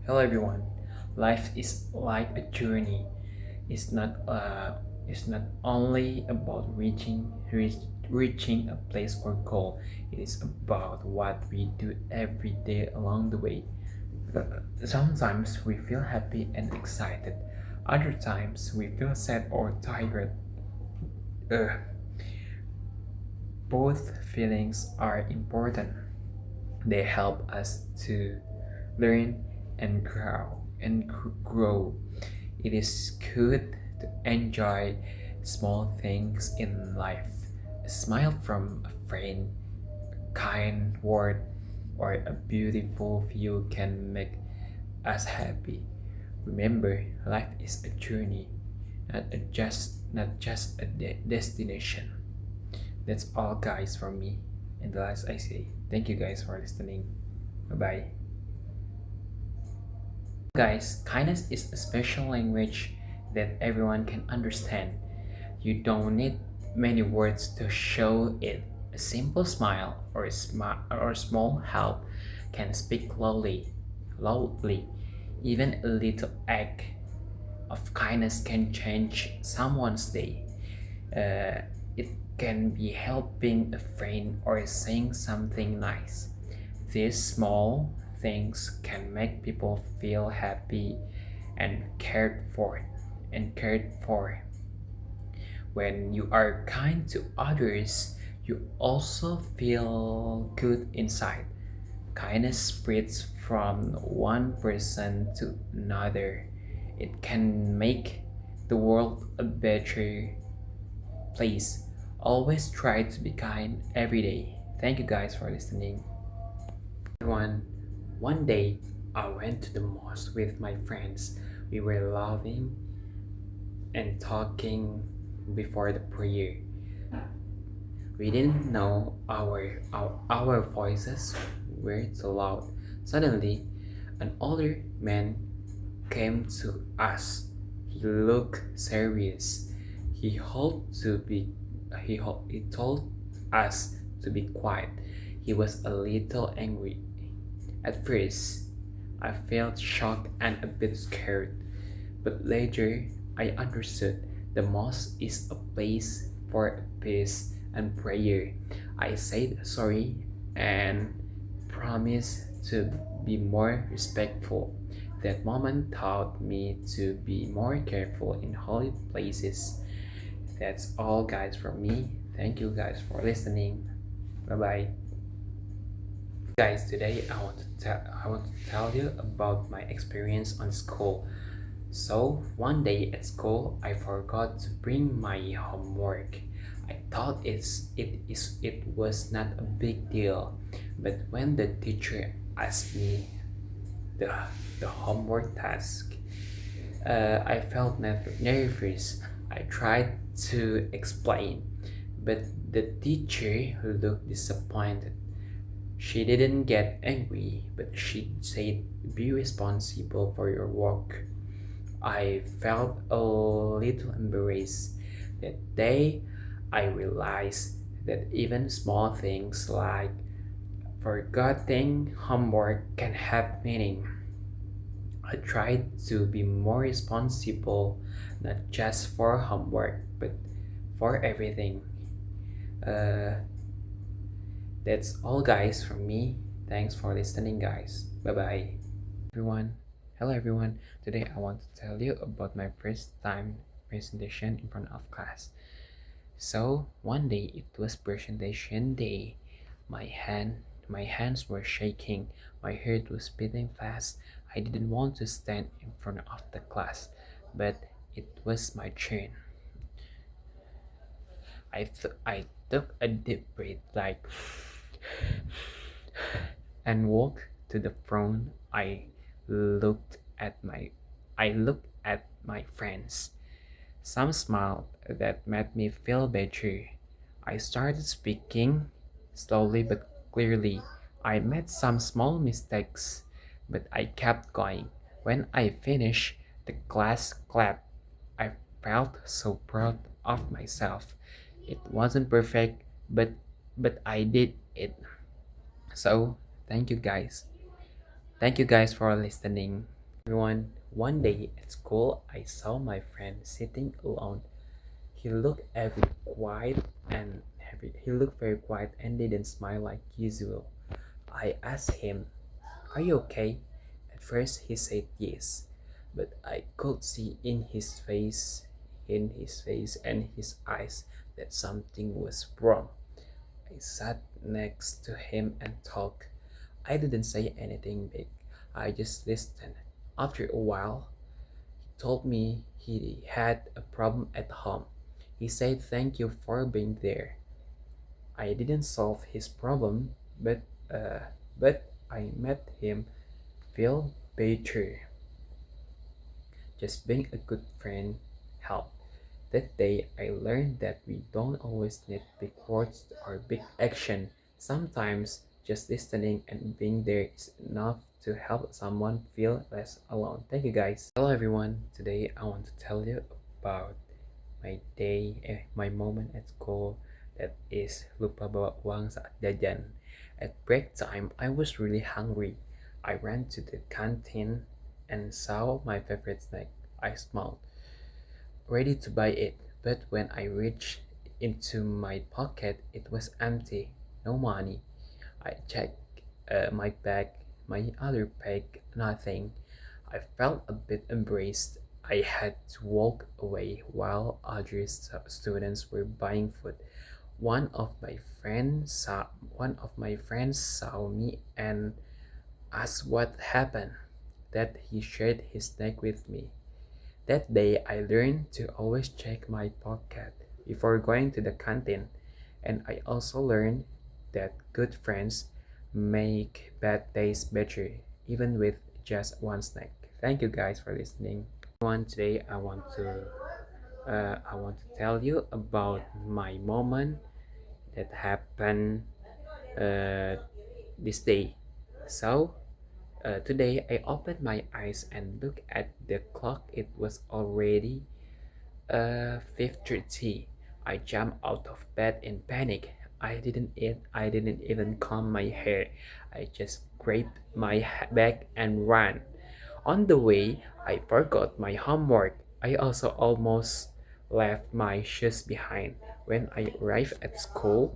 Hello everyone. Life is like a journey. It's not it's not only about reaching a place or goal. It is about what we do every day along the way. Sometimes we feel happy and excited. Other times we feel sad or tired. Uh, Both feelings are important. They help us to learn and grow. It is good to enjoy small things in life. A smile from a friend, a kind word, or a beautiful view can make us happy. Remember, life is a journey, not just a destination. That's all, guys, from me. And the last I say, thank you guys for listening. Bye bye. Guys, kindness is a special language that everyone can understand. You don't need many words to show it. A simple smile or or small help can speak loudly. Even a little act of kindness can change someone's day. It can be helping a friend or saying something nice. These small things can make people feel happy and cared for. When you are kind to others, you also feel good inside. Kindness spreads from one person to another. It can make the world a better place. Always try to be kind every day. Thank you guys for listening. One day I went to the mosque with my friends. We were laughing and talking before the prayer. We didn't know our voices were too loud. Suddenly, an older man came to us. He looked serious. He told to be he told us to be quiet. He was a little angry. At first, I felt shocked and a bit scared, but later I understood the mosque is a place for peace and prayer. I said sorry and promised to be more respectful. That moment taught me to be more careful in holy places. That's all, guys, from me. Thank you guys for listening. Bye bye. Guys, today I want to tell you about my experience on school. So one day at school, I forgot to bring my homework. I thought it was not a big deal, but when the teacher asked me the the homework task, I felt nervous. I tried to explain, but the teacher looked disappointed. She didn't get angry, but she said, "Be responsible for your work." I felt a little embarrassed. That day, I realized that even small things like forgetting homework can have meaning. I tried to be more responsible, not just for homework, but for everything. Uh, that's all, guys, from me. Thanks for listening, guys. Bye bye. Everyone. Hello everyone. Today I want to tell you about my first time presentation in front of class. So one day it was presentation day. My hands were shaking. My heart was beating fast. I didn't want to stand in front of the class, but it was my turn. I took a deep breath like and walked to the front. Looked at my I looked at my friends. Some smiled that made me feel better. I started speaking slowly but clearly. I made some small mistakes, but I kept going. When I finished, the class clapped. I felt so proud of myself. It wasn't perfect, but I did it. So, thank you guys. Thank you guys for listening. Everyone, one day at school, I saw my friend sitting alone. He looked he looked very quiet and didn't smile like usual. I asked him, "Are you okay?" At first he said yes, but I could see in his face and his eyes that something was wrong. I sat next to him and talked. I didn't say anything big. I just listened. After a while, he told me he had a problem at home. He said thank you for being there. I didn't solve his problem, uh, but I made him feel better. Just being a good friend helped. That day, I learned that we don't always need big words or big action. Sometimes just listening and being there is enough to help someone feel less alone. Thank you guys. Hello everyone. Today I want to tell you about my moment at school that is lupa bawa uang saat jajan. At break time, I was really hungry. I ran to the canteen and saw my favorite snack. I smiled, ready to buy it, but when I reached into my pocket, it was empty. No money. I checked my bag, my other bag, nothing. I felt a bit embarrassed. I had to walk away while other students were buying food. One of my friends saw me and asked what happened. That he shared his snack with me. That day, I learned to always check my pocket before going to the canteen, and I also learned that good friends make bad days better, even with just one snack. Thank you guys for listening. Today I want to tell you about my moment that happened uh, this day. So today I opened my eyes and looked at the clock. It was already 5:30. I jumped out of bed in panic. I didn't even comb my hair. I just grabbed my bag and ran. On the way, I forgot my homework. I also almost left my shoes behind. When I arrived at school,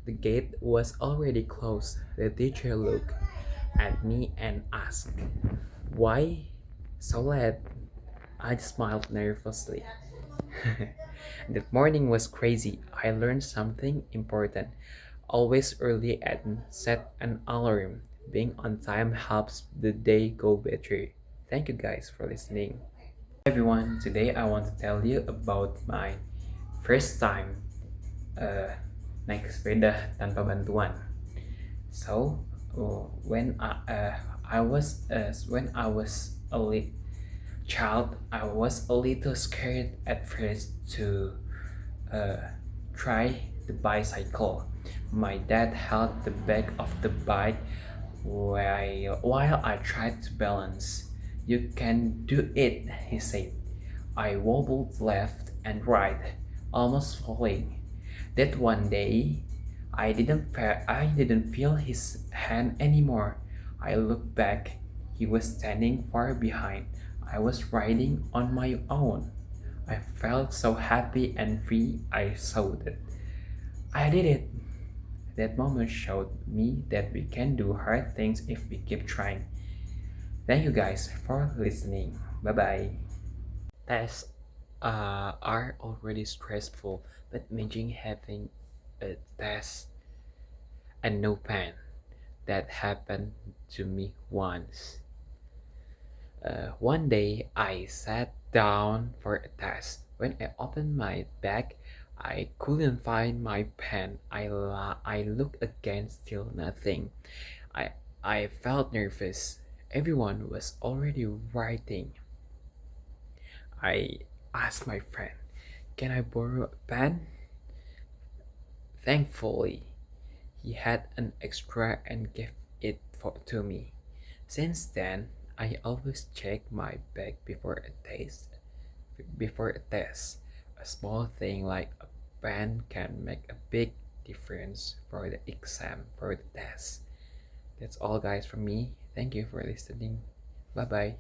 the gate was already closed. The teacher looked at me and asked, "Why so late?" I smiled nervously. That morning was crazy. I learned something important. Always early and set an alarm. Being on time helps the day go better. Thank you guys for listening. Everyone, today I want to tell you about my first time uh, naik sepeda tanpa bantuan. So, when I was a child, I was a little scared at first to uh, try the bicycle. My dad held the back of the bike while I tried to balance. "You can do it," he said. I wobbled left and right, almost falling. That one day, I didn't feel his hand anymore. I looked back. He was standing far behind. I was riding on my own. I felt so happy and free. I saw that I did it. That moment showed me that we can do hard things if we keep trying. Thank you guys for listening. Bye bye. Tests are already stressful, but imagine having a test and no pen. That happened to me once. One day I sat down for a test. When I opened my bag, I couldn't find my pen. I looked again, still nothing. I, I felt nervous. Everyone was already writing. I asked my friend, "Can I borrow a pen?" Thankfully, he had an extra and gave to me. Since then, I always check my bag before a test. A small thing like a pen can make a big difference for the exam, for the test. That's all guys from me. Thank you for listening. Bye bye.